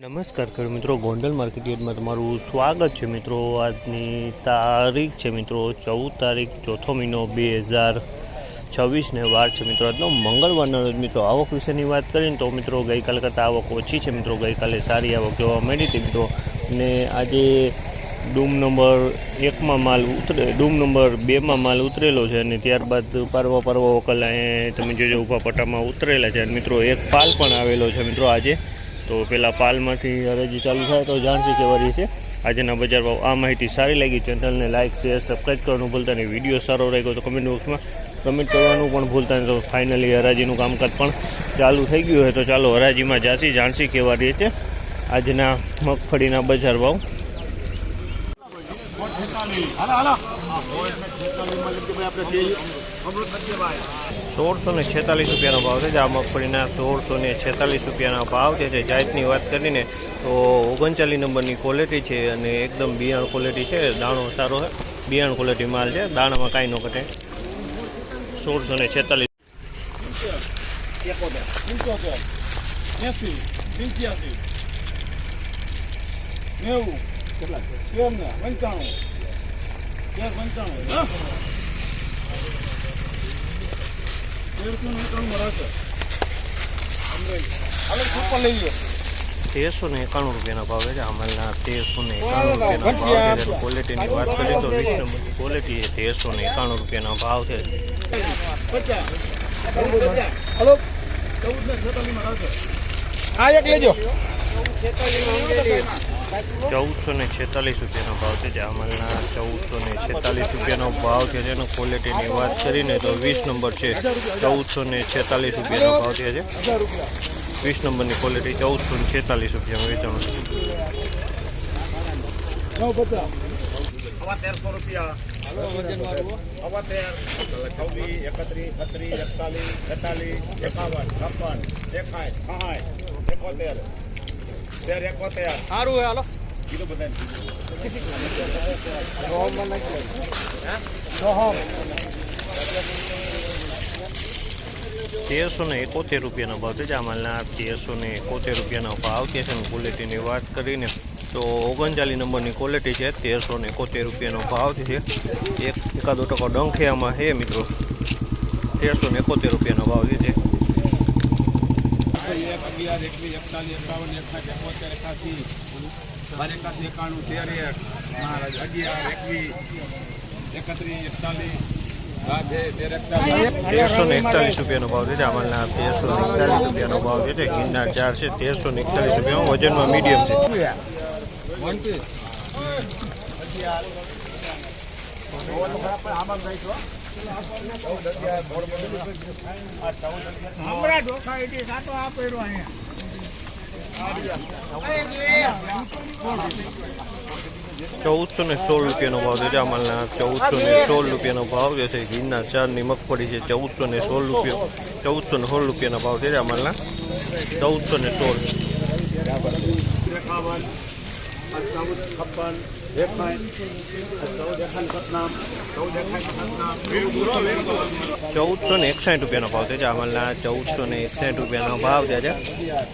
નમસ્કાર ખેડૂત મિત્રો, ગોંડલ માર્કેટ યાર્ડમાં તમારું સ્વાગત છે મિત્રો। આજની તારીખ છે મિત્રો 14 તારીખ ચોથો મહિનો 2026 ને વાર છે મિત્રો આજનો મંગળવારના રોજ। મિત્રો આવક વિશેની વાત કરીએ તો મિત્રો ગઈકાલ કરતાં આવક ઓછી છે મિત્રો। ગઈકાલે સારી આવક જોવા મળી હતી મિત્રો, અને આજે ડૂમ નંબર 1માં માલ ડૂમ નંબર 2માં માલ ઉતરેલો છે, અને ત્યારબાદ પારવા વકલ તમે જોજો ઊભા પટ્ટામાં ઉતરેલા છે। અને મિત્રો એક પાલ પણ આવેલો છે મિત્રો આજે। તો પેલા પાલમાંથી હરાજી ચાલુ થાય તો જાણશી કેવારી છે આજના બજાર ભાવ। આ માહિતી સારી લાગી ચેનલને લાઇક શેર સબસ્ક્રાઈબ કરવાનું ભૂલતા નહીં। વિડીયો સારો લાગ્યો તો કમેન્ટ બોક્સમાં કમેન્ટ કરવાનું પણ ભૂલતા નહીં। તો ફાઇનલી હરાજીનું કામકાજ પણ ચાલુ થઈ ગયું હોય, તો ચાલો હરાજીમાં જાણશી કેવારી છે આજના મગફળીના બજાર ભાવ। 1646 રૂપિયાનો ભાવ છે। આ મગફળીના 1646 રૂપિયાના ભાવ છે। જાતની વાત કરીને તો 39 નંબરની ક્વોલિટી છે, અને એકદમ બિયાણ ક્વોલિટી છે। દાણો સારો છે, બિયાણ ક્વોલિટી માલ છે, દાણામાં કાંઈ ન ઘટે। 1646 1391 રૂપિયાના ભાવ છે। અમલના 1391 રૂપિયાના ભાવ છે। ક્વોલિટીની વાત કરીએ તો 20 નંબરની ક્વોલિટી છે। 1391 રૂપિયાના ભાવ છે। 1446 રૂપિયાનો ભાવ છે। અમલના 1446 રૂપિયાનો ભાવ છે। જેનો ક્વોલિટીની વાત કરીને તો 20 નંબર છે। 1446 રૂપિયાનો ભાવ છે। 20 નંબરની ક્વોલિટી 1446 રૂપિયામાં વેચાણ છે। 1300 રૂપિયા 1371 રૂપિયાનો ભાવ છે। માલના 1371 રૂપિયાનો ભાવ છે। ક્વોલિટીની વાત કરીને તો 39 નંબરની ક્વોલિટી છે। 1371 રૂપિયાનો ભાવ છે। એકાદો ટકો ડંખિયામાં છે મિત્રો। 1371 રૂપિયાનો ભાવ છે। 1341 રૂપિયાનો ભાવ છે। અમલના 1341 રૂપિયાનો ભાવ છે। ગિરનાર 4 છે। 1341 રૂપિયા વજનમાં મીડિયમ છે। 1416 રૂપિયાનો ભાવ છે। અમલના 1416 રૂપિયાનો ભાવ છે। ગિરનાર 4ની મગફળી છે। 1416 રૂપિયાનો ભાવ છે। અમલના 1461 રૂપિયાનો ભાવ છે। અમલના 1461 રૂપિયાનો ભાવ છે।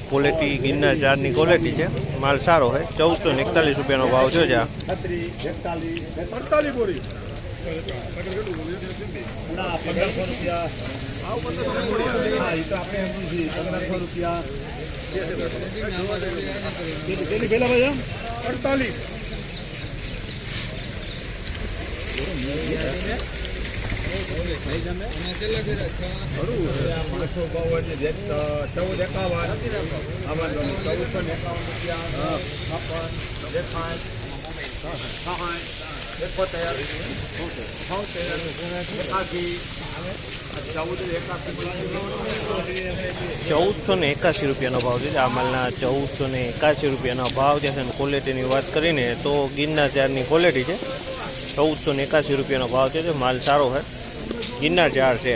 ક્વોલિટી ગિરનાર 4ની ક્વોલિટી છે, માલ સારો છે। 1441 રૂપિયાનો ભાવ છે। 1481 રૂપિયાનો ભાવ છે। અમલના 1481 રૂપિયાનો ભાવ છે। ક્વોલિટીની વાત કરીને તો ગિરનાર 4ની ક્વોલિટી છે। 1481 રૂપિયાનો ભાવ છે। માલ સારો છે, ગિરનાર 4 છે।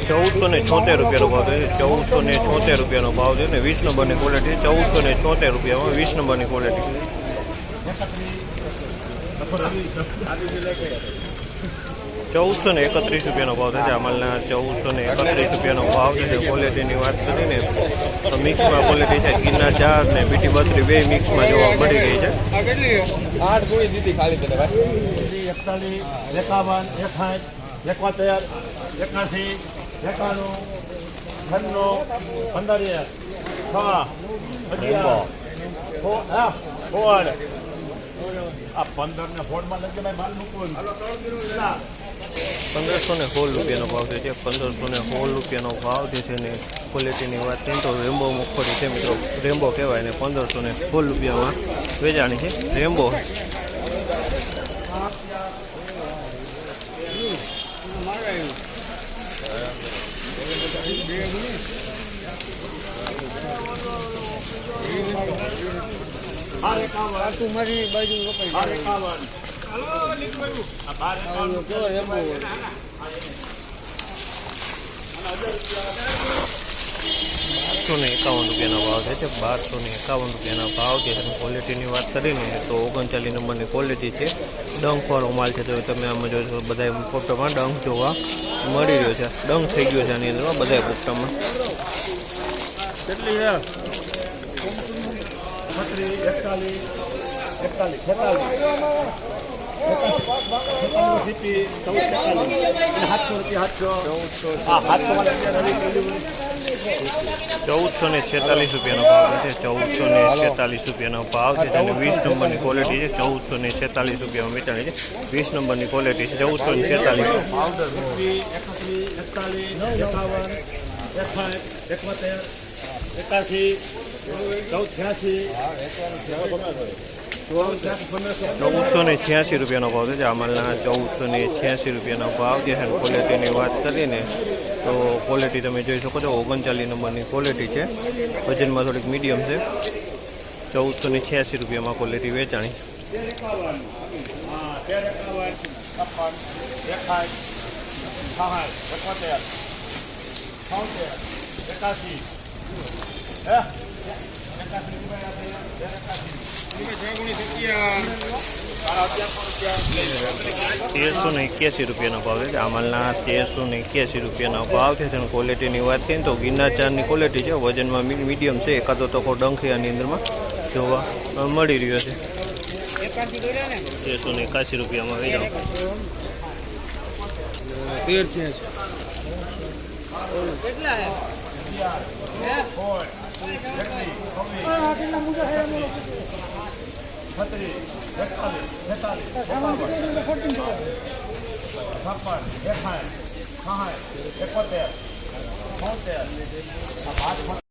1476 રૂપિયાનો ભાવ છે। 1476 રૂપિયાનો ભાવ છે ને 20 નંબરની ક્વોલિટી 1476 રૂપિયામાં 20 નંબરની ક્વોલિટી। 1431 રૂપિયાનો ભાવ થાય છે આ માલના 1431 રૂપિયાનો ભાવ છે ક્વોલિટીની વાત કરીને તો મિક્સમાં ક્વોલિટી છે ગિરનાર 4 ને બીટી 32 બે મિક્સમાં જોવા મળી ગઈ છે 8 ગોળી દીધી ખાલી તને ભાઈ 41 51 61 71 81 91 95 6 11 આ 15 ને ફોડમાં લઈ ભાઈ માલ મૂકવો 1516 રૂપિયાનો ભાવ છે 1516 રૂપિયાનો ભાવ જે છે ને ક્વોલિટીની વાત કરીએ તો રેમ્બો મગફળી છે મિત્રો રેમ્બો કહેવાય ને 1516 રૂપિયામાં વેચાણી છે રેમ્બો તું મારી બાજુ કપાઈ 1251 રૂપિયાનો ભાવ છે 1251 રૂપિયાના ભાવ છે ક્વોલિટીની વાત કરીને તો 39 નંબરની ક્વોલિટી છે ડંખવાળો માલ છે તો તમે આમાં જોશો બધા ફોટોમાં ડંખ જોવા મળી રહ્યો છે ડંખ થઈ ગયો છે આની અંદર બધા ફોટોમાં કેટલી છે 32 41 1446 રૂપિયાનો ભાવ છે 1446 રૂપિયાનો ભાવ છે અને 20 નંબરની ક્વોલિટી છે 1446 રૂપિયામાં વેચાણી છે 20 નંબરની ક્વોલિટી છે 1486 રૂપિયાનો ભાવ છે આ માલના 1486 રૂપિયાનો ભાવ છે અને ક્વોલિટીની વાત કરીને તો ક્વોલિટી તમે જોઈ શકો છો 39 નંબરની ક્વોલિટી છે વજનમાં થોડીક મીડિયમ છે 1486 રૂપિયામાં ક્વોલિટી વેચાણી તેરસો ને 81 રૂપિયાનો ભાવ છે આ માલના 1381 રૂપિયાનો ભાવ છે અને ક્વોલિટીની વાત કરીએ તો ગિરનાર 4ની ક્વોલિટી છે વજનમાં મીડિયમ છે એકાદો તકો ડંખિયાની અંદરમાં જોવા મળી રહ્યો છે 1381 રૂપિયામાં વેચાણ 41